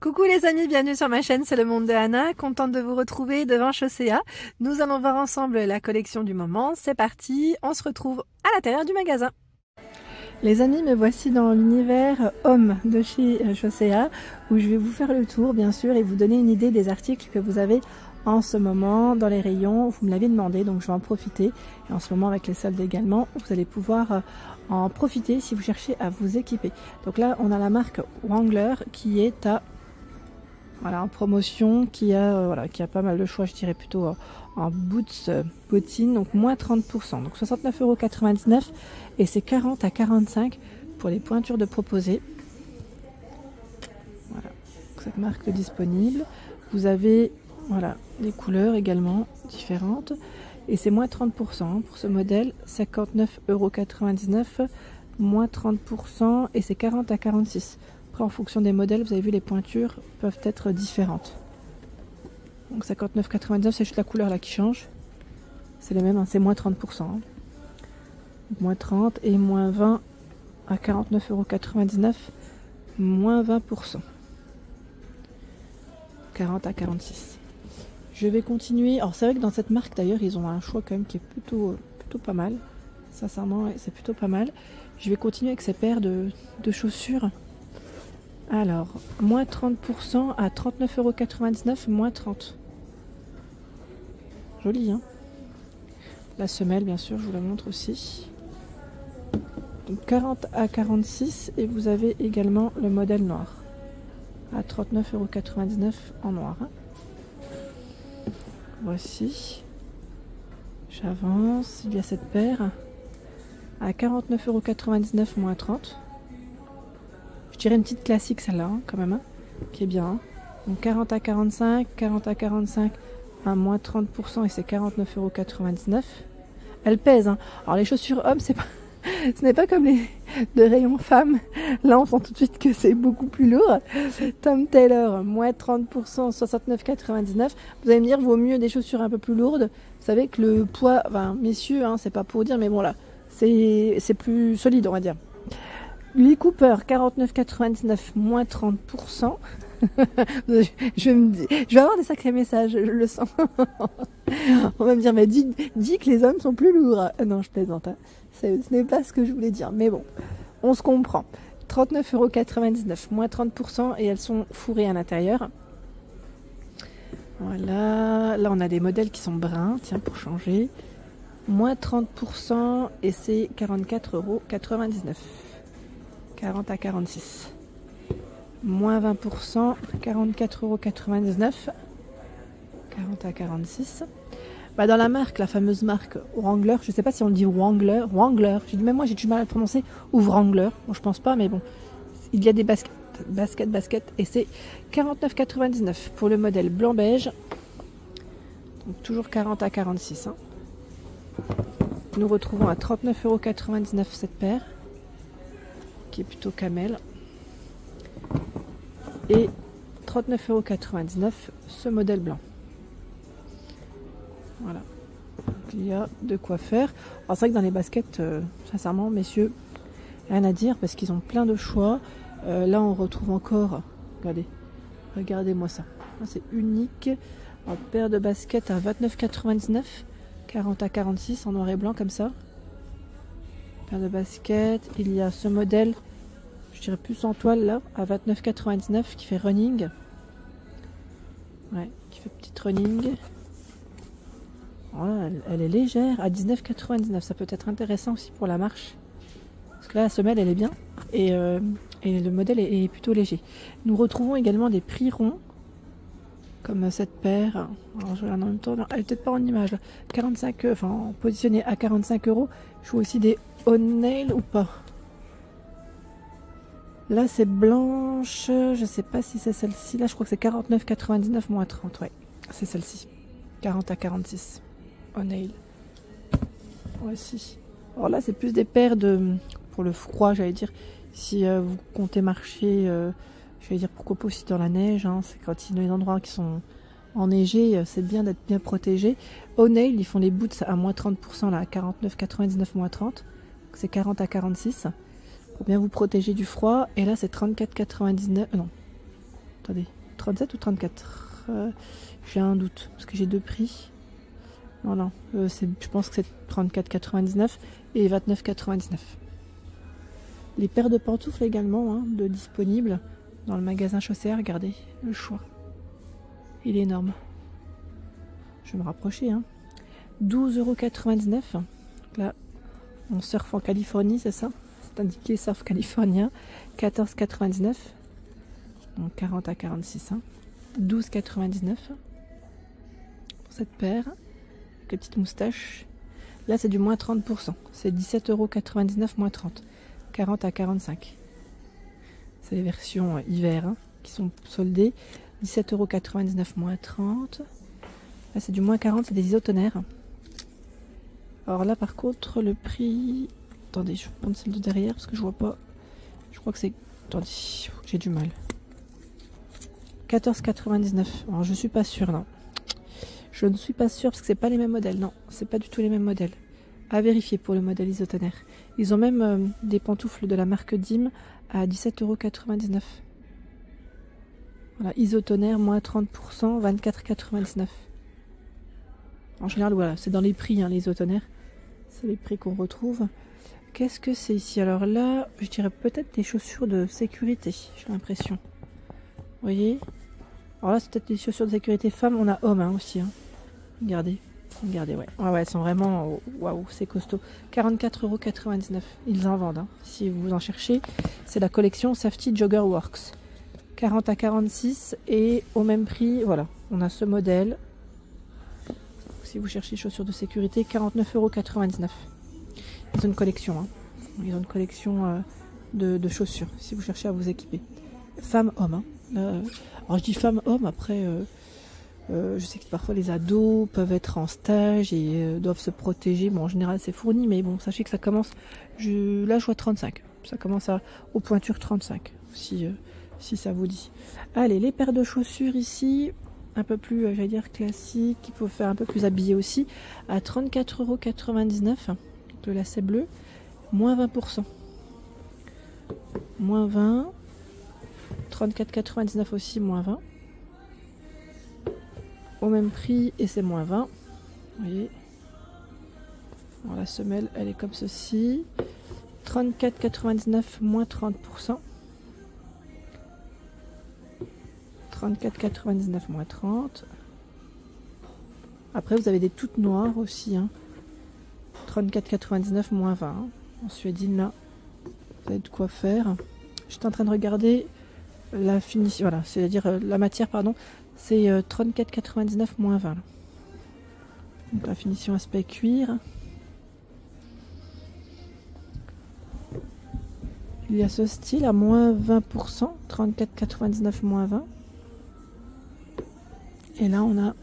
Coucou les amis, bienvenue sur ma chaîne, c'est le monde de Anna, contente de vous retrouver devant Chaussea. Nous allons voir ensemble la collection du moment, c'est parti, on se retrouve à l'intérieur du magasin. Les amis, me voici dans l'univers homme de chez Chaussea, où je vais vous faire le tour bien sûr et vous donner une idée des articles que vous avez en ce moment dans les rayons. Vous me l'avez demandé, donc je vais en profiter. Et en ce moment avec les soldes également, vous allez pouvoir en profiter si vous cherchez à vous équiper. Donc là, on a la marque Wrangler qui est à en promotion, qui a pas mal de choix, je dirais plutôt en boots bottines, donc moins 30%, donc 69,99 € et c'est 40 à 45 pour les pointures de proposées. Voilà, cette marque est disponible. Vous avez les couleurs également différentes et c'est moins 30% pour ce modèle, 59,99 €, moins 30% et c'est 40 à 46. Après, en fonction des modèles, vous avez vu, les pointures peuvent être différentes. Donc 59,99, c'est juste la couleur là qui change. C'est les mêmes, hein, c'est moins 30%. Hein. Moins 30 et moins 20 à 49,99 €, moins 20%. 40 à 46. Je vais continuer. Alors c'est vrai que dans cette marque d'ailleurs, ils ont un choix quand même qui est plutôt pas mal. Sincèrement, c'est plutôt pas mal. Je vais continuer avec ces paires de chaussures. Alors, moins 30% à 39,99 €, moins 30. Joli, hein? La semelle, bien sûr, je vous la montre aussi. Donc 40 à 46 et vous avez également le modèle noir à 39,99 € en noir. Hein. Voici. J'avance. Il y a cette paire à 49,99 €, moins 30. Je dirais une petite classique celle-là, hein, quand même, hein, qui est bien. Hein. Donc 40 à 45 à moins 30% et c'est 49,99 €. Elle pèse. Hein. Alors les chaussures hommes, ce n'est pas comme les de rayon femmes. Là, on sent tout de suite que c'est beaucoup plus lourd. Tom Taylor, moins 30%, 69,99 €. Vous allez me dire, vaut mieux des chaussures un peu plus lourdes. Vous savez que le poids, enfin, messieurs, hein, c'est pas pour dire, mais bon là, c'est plus solide, on va dire. Lee Cooper, 49,99 €, moins 30%. je vais avoir des sacrés messages, je le sens. On va me dire, mais dis que les hommes sont plus lourds. Non, je plaisante. Hein. Ce n'est pas ce que je voulais dire. Mais bon, on se comprend. 39,99 €, moins 30% et elles sont fourrées à l'intérieur. Voilà. Là, on a des modèles qui sont bruns, tiens, pour changer. Moins 30% et c'est 44,99 €. 40 à 46. Moins 20%, 44,99 €. 40 à 46. Bah dans la marque, la fameuse marque Wrangler, je ne sais pas si on le dit Wrangler. Même moi j'ai du mal à le prononcer, ou Wrangler, bon, je pense pas, mais bon. Il y a des baskets, et c'est 49,99 € pour le modèle blanc-beige. Donc toujours 40 à 46. Hein. Nous retrouvons à 39,99 € cette paire, qui est plutôt camel, et 39,99 € ce modèle blanc. Voilà, donc il y a de quoi faire. Alors c'est vrai que dans les baskets, sincèrement messieurs, rien à dire parce qu'ils ont plein de choix. Là on retrouve encore, regardez-moi ça, c'est unique. Alors, paire de baskets à 29,99 €, 40 à 46 en noir et blanc comme ça. De basket, il y a ce modèle, je dirais plus en toile là, à 29,99 € qui fait running. Ouais, qui fait petite running. Voilà, elle est légère à 19,99 €. Ça peut être intéressant aussi pour la marche. Parce que là, la semelle, elle est bien. Et le modèle est plutôt léger. Nous retrouvons également des prix ronds. Comme cette paire. Alors je regarde en même temps. Non, elle n'est peut-être pas en image. 45, enfin positionnée à 45 €. Je vois aussi des O'Neill ou pas. Là c'est blanche. Je sais pas si c'est celle-ci. Là je crois que c'est 49,99 moins 30. Ouais, c'est celle-ci. 40 à 46. O'Neill. Voici. Alors là c'est plus des paires pour le froid, j'allais dire. Si vous comptez marcher. Je vais dire pourquoi pas aussi dans la neige, hein. C'est quand il y a des endroits qui sont enneigés, c'est bien d'être bien protégé. O'Neill, ils font les boots à moins 30% là, à 49,99 moins 30. C'est 40 à 46 pour bien vous protéger du froid. Et là c'est 34,99. Non, Attendez, 37 ou 34 j'ai un doute, parce que j'ai deux prix. Non, non, je pense que c'est 34,99 et 29,99. Les paires de pantoufles également, hein, disponibles dans le magasin Chausser. Regardez le choix. Il est énorme. Je vais me rapprocher. Hein. 12,99 €. Là, on surfe en Californie, c'est ça? C'est indiqué surf californien. 14,99 €. Donc 40 à 46. Hein. 12,99 € pour cette paire. Avec les petites moustaches. Là, c'est du moins 30%. C'est 17,99 € moins 30. 40 à 45. C'est les versions hiver hein, qui sont soldées. 17,99 € moins 30. Là, c'est du moins 40, c'est des isotonnerres. Alors là, par contre, le prix... Attendez, je vais prendre celle de derrière parce que je vois pas. Je crois que c'est... Attendez, j'ai du mal. 14,99 €. Alors, je suis pas sûre, non. Je ne suis pas sûre parce que c'est pas les mêmes modèles. Non, c'est pas du tout les mêmes modèles. À vérifier pour le modèle isotonnerre. Ils ont même des pantoufles de la marque Dim à 17,99 €. Voilà, isotonnerre, moins 30%, 24,99 €. En général, voilà, c'est dans les prix, hein, les isotonnerres. C'est les prix qu'on retrouve. Qu'est-ce que c'est ici? Alors là, je dirais peut-être des chaussures de sécurité, j'ai l'impression. Vous voyez? Alors là, c'est peut-être des chaussures de sécurité femmes. On a hommes hein, aussi. Hein. Regardez. Regardez, ouais. Ouais, elles sont vraiment... Waouh, c'est costaud. 44,99 €. Ils en vendent, hein, si vous en cherchez. C'est la collection Safety Jogger Works. 40 à 46 et au même prix, voilà. On a ce modèle. Si vous cherchez chaussures de sécurité, 49,99 €. Ils ont une collection, hein. Ils ont une collection de chaussures, si vous cherchez à vous équiper. Femmes-hommes, hein. Alors je dis femmes-hommes, après... je sais que parfois les ados peuvent être en stage et doivent se protéger. Bon, en général, c'est fourni, mais bon, sachez que ça commence... Là, je vois 35. Ça commence aux pointures 35, si ça vous dit. Allez, les paires de chaussures ici, un peu plus, j'allais dire, classiques, qui peuvent faire un peu plus habillé aussi, à 34,99 €. Le lacet bleu, moins 20%. Moins 20. 34,99 € aussi, moins 20. Au même prix et c'est moins 20. Vous voyez. Alors, la semelle, elle est comme ceci. 34,99 € moins 30%. 34,99 € moins 30. Après, vous avez des toutes noires aussi. Hein. 34,99 € moins 20. Hein. En suédine, là, vous avez de quoi faire. J'étais en train de regarder la finition. Voilà, c'est-à-dire la matière, pardon. C'est 34,99 € moins 20. Donc la finition aspect cuir. Il y a ce style à moins 20%, 34,99 € moins 20. Et là on a,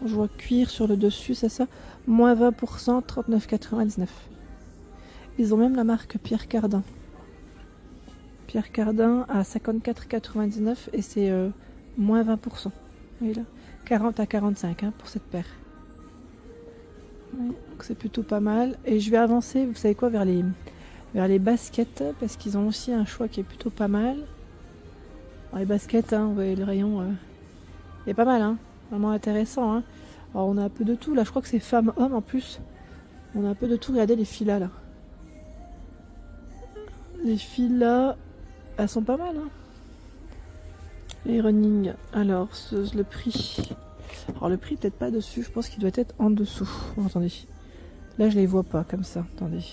je vois cuir sur le dessus, c'est ça, moins 20%, 39,99 €. Ils ont même la marque Pierre Cardin. Pierre Cardin à 54,99 € et c'est moins 20%. Oui, là. 40 à 45 hein, pour cette paire. Oui, donc c'est plutôt pas mal. Et je vais avancer, vous savez quoi, vers les baskets, parce qu'ils ont aussi un choix qui est plutôt pas mal. Alors, les baskets, hein, vous voyez le rayon, il est pas mal, hein, vraiment intéressant. Hein. Alors on a un peu de tout, là je crois que c'est femmes-hommes en plus. On a un peu de tout, regardez les filas là. Les filas, elles sont pas mal. Hein. Les running, alors le prix. Alors le prix peut-être pas dessus, je pense qu'il doit être en dessous. Oh, attendez, là je les vois pas comme ça, attendez.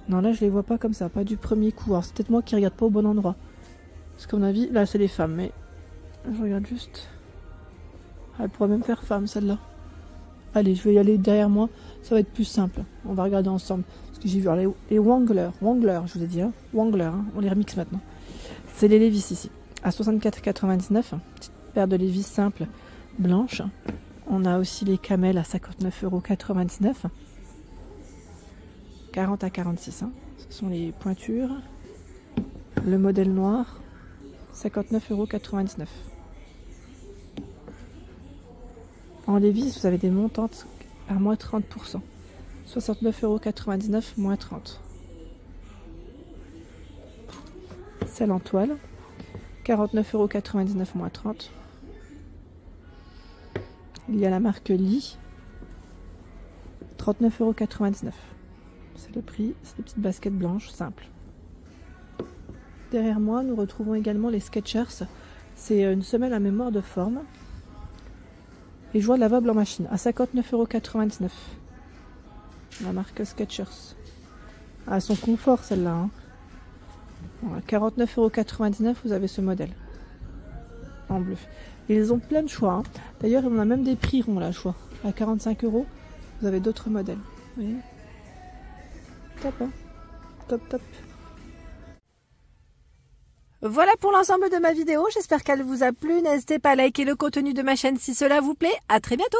Non là je les vois pas comme ça, pas du premier coup. Alors c'est peut-être moi qui regarde pas au bon endroit. Parce qu'à mon avis, là c'est les femmes, mais je regarde juste. Elle pourrait même faire femme celle-là. Allez, je vais y aller derrière moi, ça va être plus simple. On va regarder ensemble. Parce que j'ai vu les Wrangler, je vous ai dit, hein. Wrangler, hein. On les remixe maintenant. C'est les Levi's ici. À 64,99 €, petite paire de Levi's simple blanche. On a aussi les camels à 59,99 €. 40 à 46, hein. Ce sont les pointures. Le modèle noir, 59,99 €. En Levi's, vous avez des montantes à moins 30%. 69,99 € moins 30. Celle en toile. 49,99 € moins 30. Il y a la marque Lee. 39,99 €. C'est le prix. C'est des petites baskets blanches simples. Derrière moi, nous retrouvons également les Skechers. C'est une semelle à mémoire de forme. Et joie lavable en machine à 59,99 €. La marque Skechers. Ah, son confort celle-là. Hein. À 49,99 €, vous avez ce modèle. En bleu. Et ils ont plein de choix. Hein. D'ailleurs, on a même des prix ronds là, choix. À 45 €, vous avez d'autres modèles. Vous voyez ? Top, hein. Top, top. Voilà pour l'ensemble de ma vidéo. J'espère qu'elle vous a plu. N'hésitez pas à liker le contenu de ma chaîne si cela vous plaît. À très bientôt.